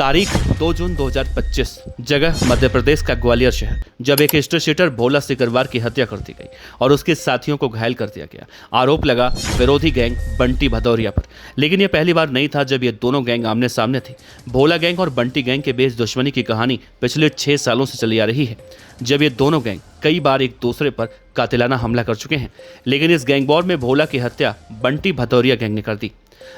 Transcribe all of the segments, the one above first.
तारीख 2 जून 2025, जगह मध्य प्रदेश का ग्वालियर शहर, जब एक हिस्ट्री शीटर भोला सिकरवार की हत्या कर दी गई और उसके साथियों को घायल कर दिया गया। आरोप लगा विरोधी गैंग बंटी भदौरिया पर। लेकिन यह पहली बार नहीं था जब ये दोनों गैंग आमने सामने थी। भोला गैंग और बंटी गैंग के बीच दुश्मनी की कहानी पिछले 6 सालों से चली आ रही है, जब ये दोनों गैंग कई बार एक दूसरे पर कातिलाना हमला कर चुके हैं। लेकिन इस गैंग वॉर में भोला की हत्या बंटी भदौरिया गैंग ने कर दी।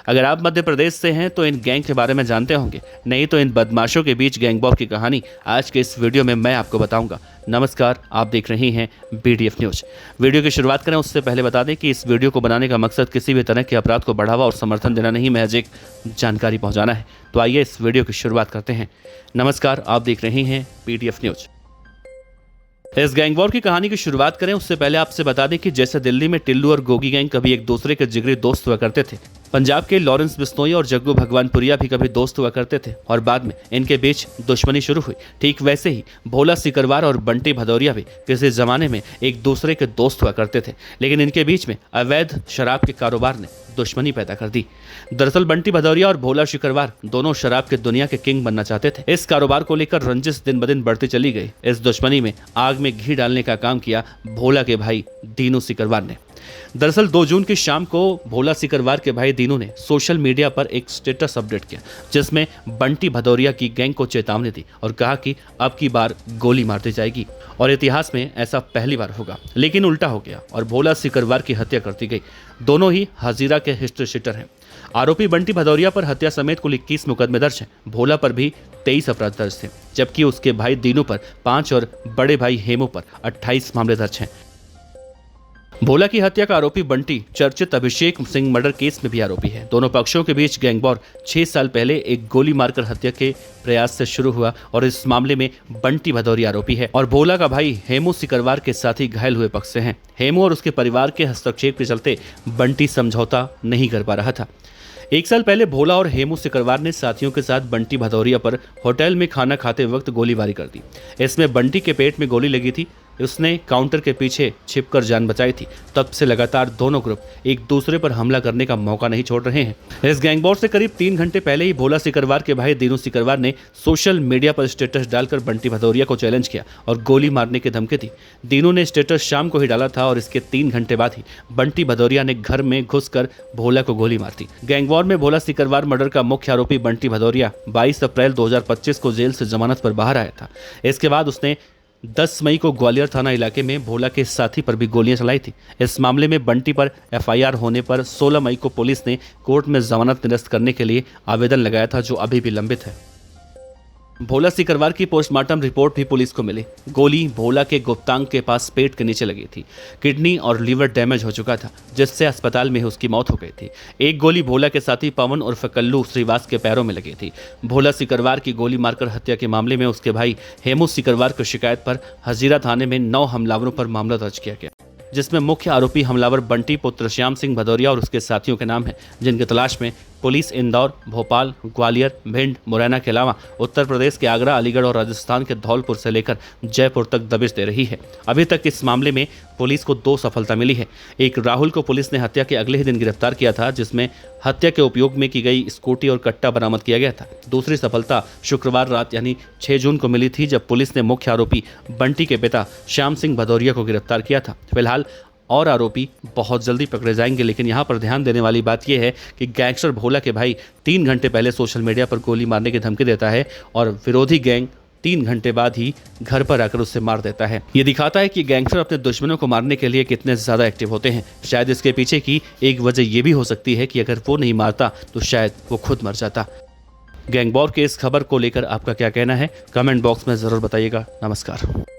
अगर आप मध्य प्रदेश से हैं तो इन गैंग के बारे में जानते होंगे, नहीं तो इन बदमाशों के बीच गैंग वॉर की कहानी आज के इस वीडियो में मैं आपको बताऊंगा। नमस्कार, आप देख रहे हैं BDF न्यूज। वीडियो की शुरुआत करें उससे पहले बता दें कि इस वीडियो को बनाने का मकसद किसी भी तरह के अपराध को बढ़ावा और समर्थन देना नहीं, महज एक जानकारी पहुंचाना है। तो आइए इस वीडियो की शुरुआत करते हैं। नमस्कार, आप देख रहे हैं BDF न्यूज। इस गैंग वॉर की कहानी की शुरुआत करें उससे पहले आपसे बता दें कि जैसे दिल्ली में टिल्लू और गोगी गैंग कभी एक दूसरे के जिगरी दोस्त हुआ करते थे, पंजाब के लॉरेंस बिश्नोई और जग्गू भगवानपुरिया भी कभी दोस्त हुआ करते थे और बाद में इनके बीच दुश्मनी शुरू हुई। ठीक वैसे ही भोला सिकरवार और बंटी भदौरिया भी किसी जमाने में एक दूसरे के दोस्त हुआ करते थे, लेकिन इनके बीच में अवैध शराब के कारोबार ने दुश्मनी पैदा कर दी। दरअसल बंटी भदौरिया और भोला सिकरवार दोनों शराब के दुनिया के किंग बनना चाहते थे। इस कारोबार को लेकर रंजिश दिन ब दिन बढ़ती चली गई। इस दुश्मनी में आग में घी डालने का काम किया भोला के भाई दीनू सिकरवार ने। दरअसल 2 जून की शाम को भोला सिकरवार के भाई दीनू ने सोशल मीडिया पर एक स्टेटस अपडेट किया, जिसमें बंटी भदौरिया की गैंग को चेतावनी दी और कहा कि अब की बार गोली मार दी जाएगी और इतिहास में ऐसा पहली बार होगा। लेकिन उल्टा हो गया और भोला सिकरवार की हत्या कर दी गई। दोनों ही हजीरा के हिस्ट्री शीटर हैं। आरोपी बंटी भदौरिया पर हत्या समेत कुल 21 मुकदमे दर्ज हैं। भोला पर भी 23 अपराध दर्ज थे, जबकि उसके भाई दीनू पर 5 और बड़े भाई हेमू पर 28 मामले दर्ज हैं। भोला की हत्या का आरोपी बंटी चर्चित अभिषेक सिंह मर्डर केस में भी आरोपी है। दोनों पक्षों के बीच गैंग वॉर 6 साल पहले एक गोली मारकर हत्या के प्रयास से शुरू हुआ और इस मामले में बंटी भदौरिया आरोपी है और भोला का भाई हेमू सिकरवार के साथी घायल हुए पक्ष से हैं। हेमू और उसके परिवार के हस्तक्षेप के चलते बंटी समझौता नहीं कर पा रहा था। 1 साल पहले भोला और हेमू सिकरवार ने साथियों के साथ बंटी भदौरिया पर होटल में खाना खाते वक्त गोलीबारी कर दी। इसमें बंटी के पेट में गोली लगी थी। उसने काउंटर के पीछे छिपकर जान बचाई थी। तब से लगातार दोनों ग्रुप एक दूसरे पर हमला करने का मौका नहीं छोड़ रहे हैं। इस गैंग वॉर से करीब 3 घंटे पहले ही भोला सिकरवार के भाई दीनू सिकरवार ने सोशल मीडिया पर स्टेटस डालकर बंटी भदौरिया को चैलेंज किया और गोली मारने की धमकी दी। दीनू ने स्टेटस शाम को ही डाला था और इसके 3 घंटे बाद ही बंटी भदौरिया ने घर में घुसकर भोला को गोली मार दी। गैंग वॉर में भोला सिकरवार मर्डर का मुख्य आरोपी बंटी भदौरिया 22 अप्रैल 2025 को जेल से जमानत पर बाहर आया था। इसके बाद उसने 10 मई को ग्वालियर थाना इलाके में भोला के साथी पर भी गोलियां चलाई थी। इस मामले में बंटी पर FIR होने पर 16 मई को पुलिस ने कोर्ट में जमानत निरस्त करने के लिए आवेदन लगाया था, जो अभी भी लंबित है। भोला सिकरवार की पोस्टमार्टम रिपोर्ट भी पुलिस को मिली। गोली भोला के गुप्तांग के पास पेट के नीचे लगी थी। किडनी और लीवर डैमेज हो चुका था, जिससे अस्पताल में उसकी मौत हो गई थी। एक गोली भोला के साथी पवन उर्फ कल्लू श्रीवास के पैरों में लगी थी। भोला सिकरवार की गोली मारकर हत्या के मामले में उसके भाई हेमू सिकरवार की शिकायत पर हजीरा थाने में 9 हमलावरों पर मामला दर्ज किया गया, जिसमें मुख्य आरोपी हमलावर बंटी पुत्र श्याम सिंह भदौरिया और उसके साथियों के नाम हैं, जिनकी तलाश में पुलिस इंदौर, भोपाल, ग्वालियर, भिंड, मुरैना के अलावा उत्तर प्रदेश के आगरा, अलीगढ़ और राजस्थान के धौलपुर से लेकर जयपुर तक दबिश दे रही है। अभी तक इस मामले में पुलिस को 2 सफलता मिली है। एक, राहुल को पुलिस ने हत्या के अगले ही दिन गिरफ्तार किया था, जिसमें हत्या के उपयोग में की गई स्कूटी और कट्टा बरामद किया गया था। दूसरी सफलता शुक्रवार रात यानी 6 जून को मिली थी, जब पुलिस ने मुख्य आरोपी बंटी के पिता श्याम सिंह भदौरिया को गिरफ्तार किया था। फिलहाल और आरोपी बहुत जल्दी पकड़े जाएंगे, लेकिन यहाँ पर ध्यान देने वाली बात यह है कि गैंगस्टर भोला के भाई 3 घंटे पहले सोशल मीडिया पर गोली मारने की धमकी देता है और विरोधी गैंग 3 घंटे बाद ही घर पर आकर उससे मार देता है। ये दिखाता है कि गैंगस्टर अपने दुश्मनों को मारने के लिए कितने ज्यादा एक्टिव होते हैं। शायद इसके पीछे की एक वजह ये भी हो सकती है कि अगर वो नहीं मारता तो शायद वो खुद मर जाता। गैंग वॉर के इस खबर को लेकर आपका क्या कहना है, कमेंट बॉक्स में जरूर बताइएगा। नमस्कार।